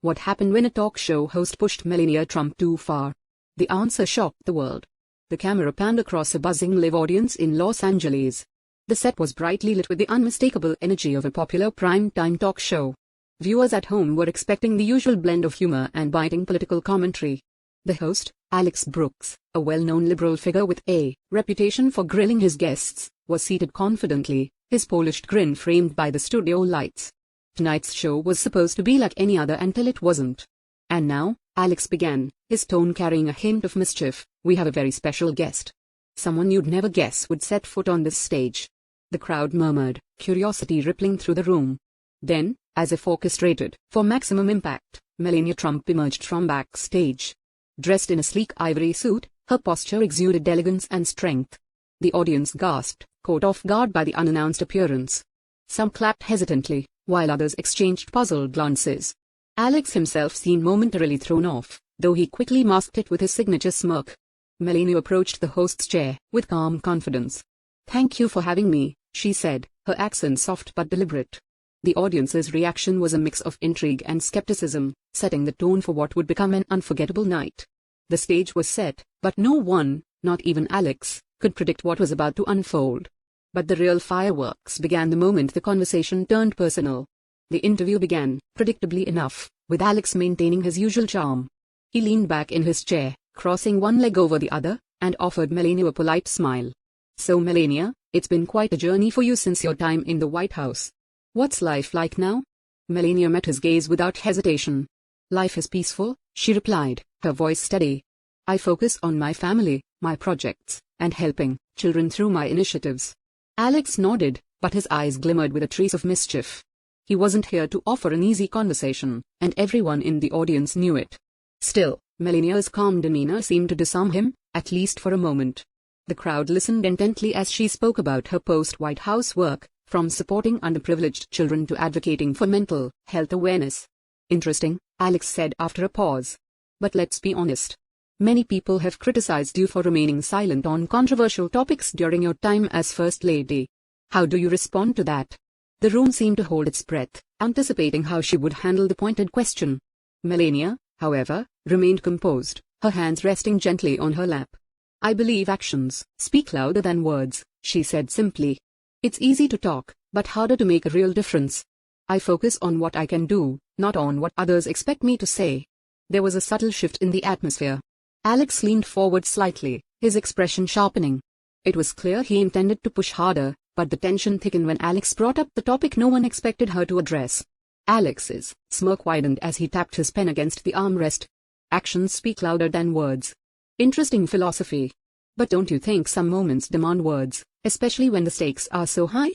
What happened when a talk show host pushed Melania Trump too far? The answer shocked the world. The camera panned across a buzzing live audience in Los Angeles. The set was brightly lit with the unmistakable energy of a popular prime-time talk show. Viewers at home were expecting the usual blend of humor and biting political commentary. The host, Alex Brooks, a well-known liberal figure with a reputation for grilling his guests, was seated confidently, his polished grin framed by the studio lights. Tonight's show was supposed to be like any other until it wasn't. And now, Alex began, his tone carrying a hint of mischief. We have a very special guest. Someone you'd never guess would set foot on this stage. The crowd murmured, curiosity rippling through the room. Then, as if orchestrated for maximum impact, Melania Trump emerged from backstage. Dressed in a sleek ivory suit, her posture exuded elegance and strength. The audience gasped, caught off guard by the unannounced appearance. Some clapped hesitantly, while others exchanged puzzled glances. Alex himself seemed momentarily thrown off, though he quickly masked it with his signature smirk. Melania approached the host's chair with calm confidence. "Thank you for having me," she said, her accent soft but deliberate. The audience's reaction was a mix of intrigue and skepticism, setting the tone for what would become an unforgettable night. The stage was set, but no one, not even Alex, could predict what was about to unfold. But the real fireworks began the moment the conversation turned personal. The interview began, predictably enough, with Alex maintaining his usual charm. He leaned back in his chair, crossing one leg over the other, and offered Melania a polite smile. "So Melania, it's been quite a journey for you since your time in the White House. What's life like now?" Melania met his gaze without hesitation. "Life is peaceful," she replied, her voice steady. "I focus on my family, my projects, and helping children through my initiatives." Alex nodded, but his eyes glimmered with a trace of mischief. He wasn't here to offer an easy conversation, and everyone in the audience knew it. Still, Melania's calm demeanor seemed to disarm him, at least for a moment. The crowd listened intently as she spoke about her post-White House work, from supporting underprivileged children to advocating for mental health awareness. "Interesting," Alex said after a pause. "But let's be honest. Many people have criticized you for remaining silent on controversial topics during your time as First Lady. How do you respond to that?" The room seemed to hold its breath, anticipating how she would handle the pointed question. Melania, however, remained composed, her hands resting gently on her lap. "I believe actions speak louder than words," she said simply. "It's easy to talk, but harder to make a real difference. I focus on what I can do, not on what others expect me to say." There was a subtle shift in the atmosphere. Alex leaned forward slightly, his expression sharpening. It was clear he intended to push harder, but the tension thickened when Alex brought up the topic no one expected her to address. Alex's smirk widened as he tapped his pen against the armrest. "Actions speak louder than words. Interesting philosophy. But don't you think some moments demand words, especially when the stakes are so high?"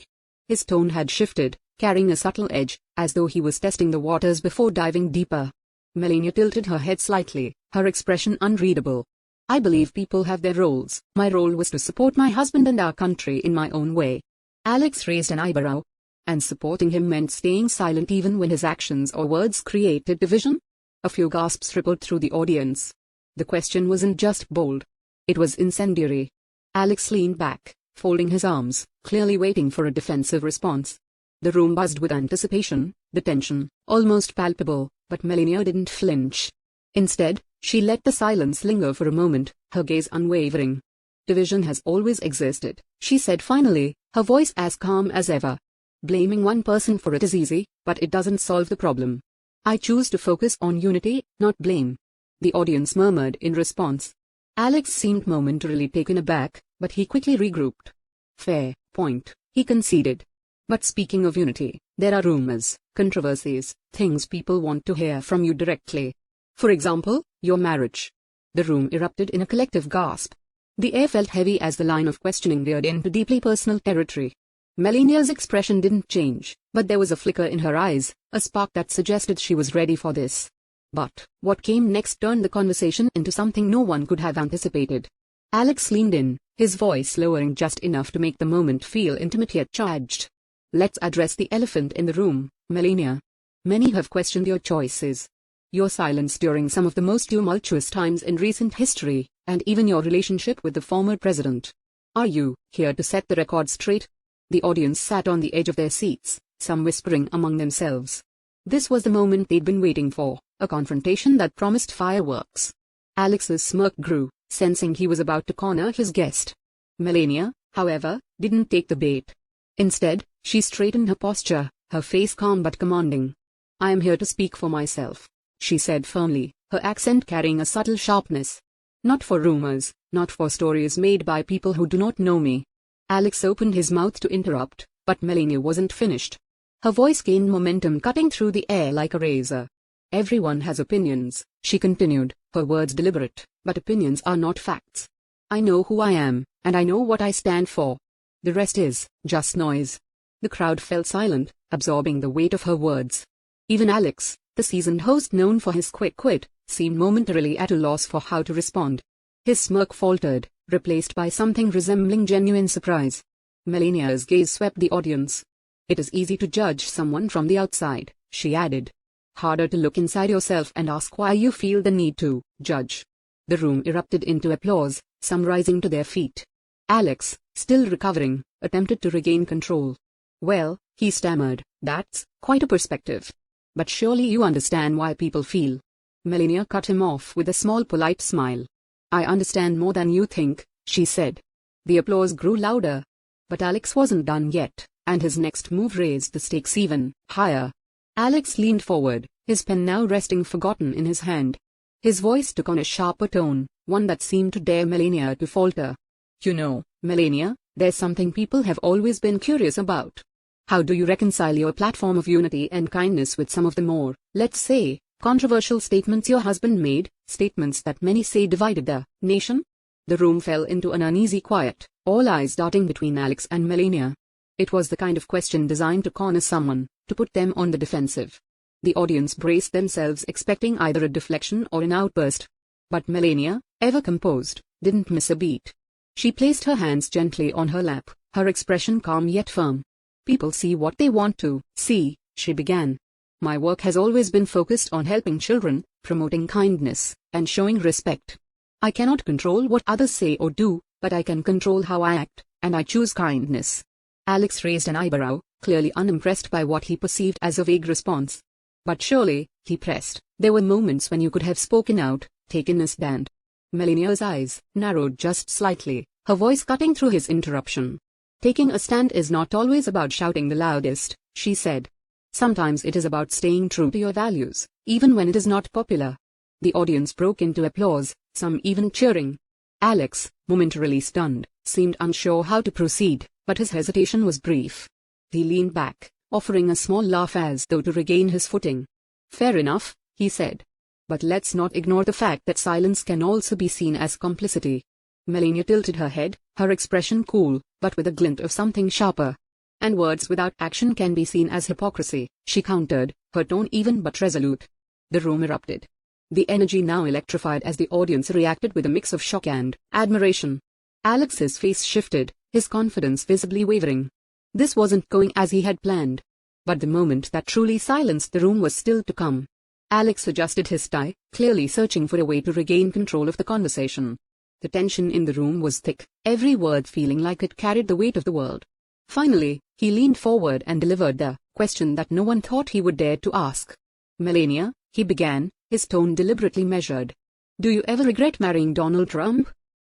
His tone had shifted, carrying a subtle edge, as though he was testing the waters before diving deeper. Melania tilted her head slightly, her expression unreadable. "I believe people have their roles. My role was to support my husband and our country in my own way." Alex raised an eyebrow. "And supporting him meant staying silent even when his actions or words created division?" A few gasps rippled through the audience. The question wasn't just bold. It was incendiary. Alex leaned back, folding his arms, clearly waiting for a defensive response. The room buzzed with anticipation, the tension, almost palpable, but Melania didn't flinch. Instead, she let the silence linger for a moment, her gaze unwavering. "Division has always existed," she said finally, her voice as calm as ever. "Blaming one person for it is easy, but it doesn't solve the problem. I choose to focus on unity, not blame." The audience murmured in response. Alex seemed momentarily taken aback, but he quickly regrouped. "Fair point," he conceded. "But speaking of unity, there are rumors, controversies, things people want to hear from you directly. For example, your marriage." The room erupted in a collective gasp. The air felt heavy as the line of questioning veered into deeply personal territory. Melania's expression didn't change, but there was a flicker in her eyes, a spark that suggested she was ready for this. But what came next turned the conversation into something no one could have anticipated. Alex leaned in, his voice lowering just enough to make the moment feel intimate yet charged. "Let's address the elephant in the room, Melania. Many have questioned your choices. Your silence during some of the most tumultuous times in recent history, and even your relationship with the former president. Are you here to set the record straight?" The audience sat on the edge of their seats, some whispering among themselves. This was the moment they'd been waiting for, a confrontation that promised fireworks. Alex's smirk grew, sensing he was about to corner his guest. Melania, however, didn't take the bait. Instead, she straightened her posture, her face calm but commanding. "I am here to speak for myself," she said firmly, her accent carrying a subtle sharpness. "Not for rumors, not for stories made by people who do not know me." Alex opened his mouth to interrupt, but Melania wasn't finished. Her voice gained momentum, cutting through the air like a razor. "Everyone has opinions," she continued, her words deliberate, "but opinions are not facts. I know who I am, and I know what I stand for. The rest is just noise." The crowd fell silent, absorbing the weight of her words. Even Alex, the seasoned host known for his quick wit, seemed momentarily at a loss for how to respond. His smirk faltered, replaced by something resembling genuine surprise. Melania's gaze swept the audience. "It is easy to judge someone from the outside," she added. "Harder to look inside yourself and ask why you feel the need to judge." The room erupted into applause, some rising to their feet. Alex, still recovering, attempted to regain control. "Well," he stammered, "that's quite a perspective. But surely you understand why people feel." Melania cut him off with a small polite smile. "I understand more than you think," she said. The applause grew louder. But Alex wasn't done yet, and his next move raised the stakes even higher. Alex leaned forward, his pen now resting forgotten in his hand. His voice took on a sharper tone, one that seemed to dare Melania to falter. "You know, Melania, there's something people have always been curious about. How do you reconcile your platform of unity and kindness with some of the more, let's say, controversial statements your husband made, statements that many say divided the nation?" The room fell into an uneasy quiet, all eyes darting between Alex and Melania. It was the kind of question designed to corner someone, to put them on the defensive. The audience braced themselves, expecting either a deflection or an outburst. But Melania, ever composed, didn't miss a beat. She placed her hands gently on her lap, her expression calm yet firm. "People see what they want to see," she began. "My work has always been focused on helping children, promoting kindness, and showing respect. I cannot control what others say or do, but I can control how I act, and I choose kindness." Alex raised an eyebrow, clearly unimpressed by what he perceived as a vague response. "But surely," he pressed, "there were moments when you could have spoken out, taken a stand." Melania's eyes narrowed just slightly, her voice cutting through his interruption. "Taking a stand is not always about shouting the loudest," she said. "Sometimes it is about staying true to your values, even when it is not popular." The audience broke into applause, some even cheering. Alex, momentarily stunned, seemed unsure how to proceed, but his hesitation was brief. He leaned back, offering a small laugh as though to regain his footing. "Fair enough," he said. "But let's not ignore the fact that silence can also be seen as complicity." Melania tilted her head, her expression cool, but with a glint of something sharper. "And words without action can be seen as hypocrisy," she countered, her tone even but resolute. The room erupted. The energy now electrified as the audience reacted with a mix of shock and admiration. Alex's face shifted, his confidence visibly wavering. This wasn't going as he had planned. But the moment that truly silenced the room was still to come. Alex adjusted his tie, clearly searching for a way to regain control of the conversation. The tension in the room was thick, every word feeling like it carried the weight of the world. Finally, he leaned forward and delivered the question that no one thought he would dare to ask. "Melania," he began, his tone deliberately measured. "Do you ever regret marrying Donald Trump?"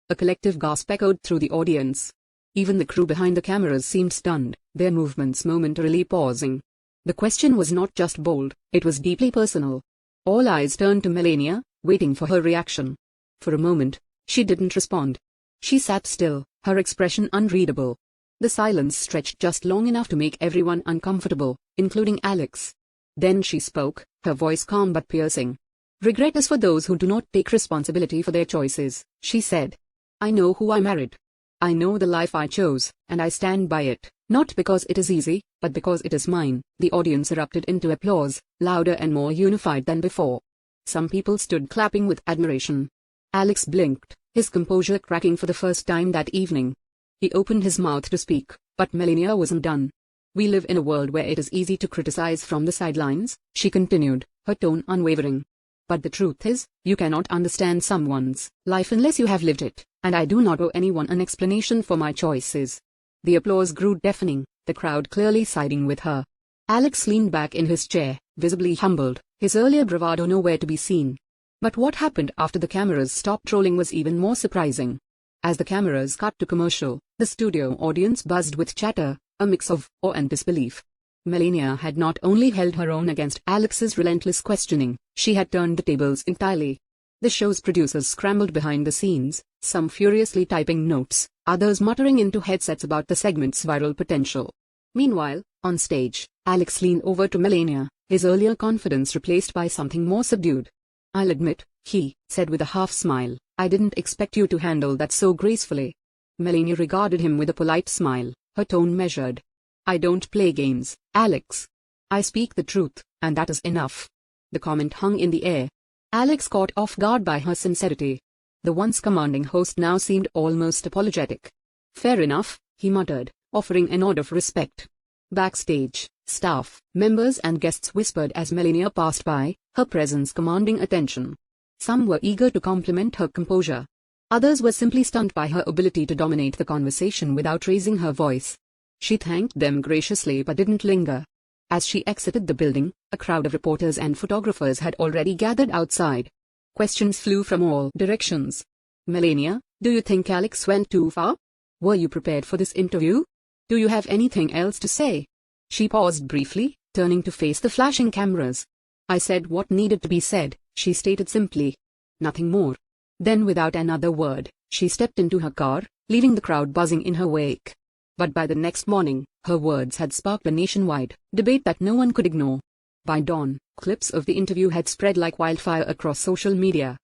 A collective gasp echoed through the audience. Even the crew behind the cameras seemed stunned, their movements momentarily pausing. The question was not just bold, it was deeply personal. All eyes turned to Melania, waiting for her reaction. For a moment, she didn't respond. She sat still, her expression unreadable. The silence stretched just long enough to make everyone uncomfortable, including Alex. Then she spoke, her voice calm but piercing. "Regret is for those who do not take responsibility for their choices," she said. "I know who I married. I know the life I chose, and I stand by it, not because it is easy, but because it is mine." The audience erupted into applause, louder and more unified than before. Some people stood clapping with admiration. Alex blinked, his composure cracking for the first time that evening. He opened his mouth to speak, but Melania wasn't done. "We live in a world where it is easy to criticize from the sidelines," she continued, her tone unwavering. "But the truth is, you cannot understand someone's life unless you have lived it, and I do not owe anyone an explanation for my choices." The applause grew deafening, the crowd clearly siding with her. Alex leaned back in his chair, visibly humbled, his earlier bravado nowhere to be seen. But what happened after the cameras stopped rolling was even more surprising. As the cameras cut to commercial, the studio audience buzzed with chatter, a mix of awe and disbelief. Melania had not only held her own against Alex's relentless questioning, she had turned the tables entirely. The show's producers scrambled behind the scenes, some furiously typing notes, others muttering into headsets about the segment's viral potential. Meanwhile, on stage, Alex leaned over to Melania, his earlier confidence replaced by something more subdued. "I'll admit," he said with a half-smile, "I didn't expect you to handle that so gracefully." Melania regarded him with a polite smile, her tone measured. "I don't play games, Alex. I speak the truth, and that is enough." The comment hung in the air. Alex caught off guard by her sincerity. The once commanding host now seemed almost apologetic. "Fair enough," he muttered, offering a nod of respect. Backstage, staff, members and guests whispered as Melania passed by, her presence commanding attention. Some were eager to compliment her composure. Others were simply stunned by her ability to dominate the conversation without raising her voice. She thanked them graciously but didn't linger. As she exited the building, a crowd of reporters and photographers had already gathered outside. Questions flew from all directions. "Melania, do you think Alex went too far? Were you prepared for this interview? Do you have anything else to say?" She paused briefly, turning to face the flashing cameras. "I said what needed to be said," she stated simply. Nothing more. Then without another word, she stepped into her car, leaving the crowd buzzing in her wake. But by the next morning, her words had sparked a nationwide debate that no one could ignore. By dawn, clips of the interview had spread like wildfire across social media.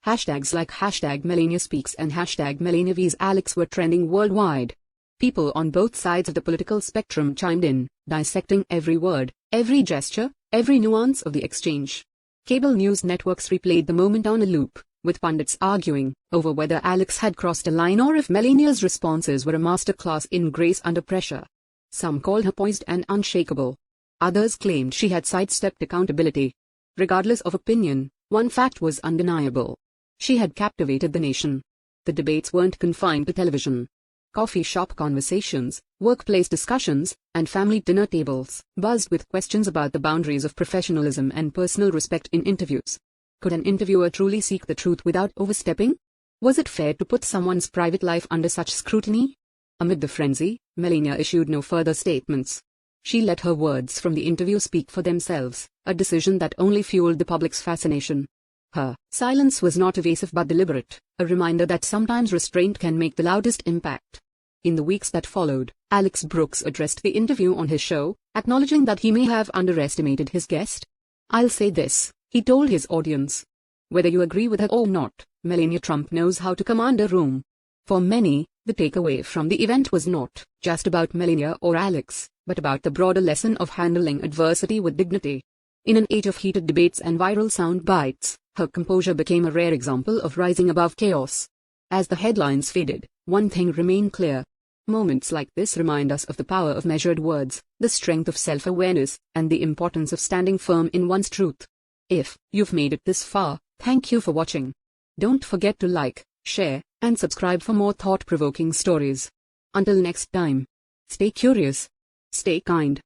Hashtags like #MelaniaSpeaks and #MelaniaVsAlex were trending worldwide. People on both sides of the political spectrum chimed in, dissecting every word, every gesture, every nuance of the exchange. Cable news networks replayed the moment on a loop, with pundits arguing over whether Alex had crossed a line or if Melania's responses were a masterclass in grace under pressure. Some called her poised and unshakable. Others claimed she had sidestepped accountability. Regardless of opinion, one fact was undeniable. She had captivated the nation. The debates weren't confined to television. Coffee shop conversations, workplace discussions, and family dinner tables buzzed with questions about the boundaries of professionalism and personal respect in interviews. Could an interviewer truly seek the truth without overstepping? Was it fair to put someone's private life under such scrutiny? Amid the frenzy, Melania issued no further statements. She let her words from the interview speak for themselves, a decision that only fueled the public's fascination. Her silence was not evasive but deliberate, a reminder that sometimes restraint can make the loudest impact. In the weeks that followed, Alex Brooks addressed the interview on his show, acknowledging that he may have underestimated his guest. "I'll say this," he told his audience. "Whether you agree with her or not, Melania Trump knows how to command a room." For many, the takeaway from the event was not just about Melania or Alex, but about the broader lesson of handling adversity with dignity. In an age of heated debates and viral sound bites, her composure became a rare example of rising above chaos. As the headlines faded, one thing remained clear. Moments like this remind us of the power of measured words, the strength of self-awareness, and the importance of standing firm in one's truth. If you've made it this far, thank you for watching. Don't forget to like, share, and subscribe for more thought-provoking stories. Until next time, stay curious, stay kind.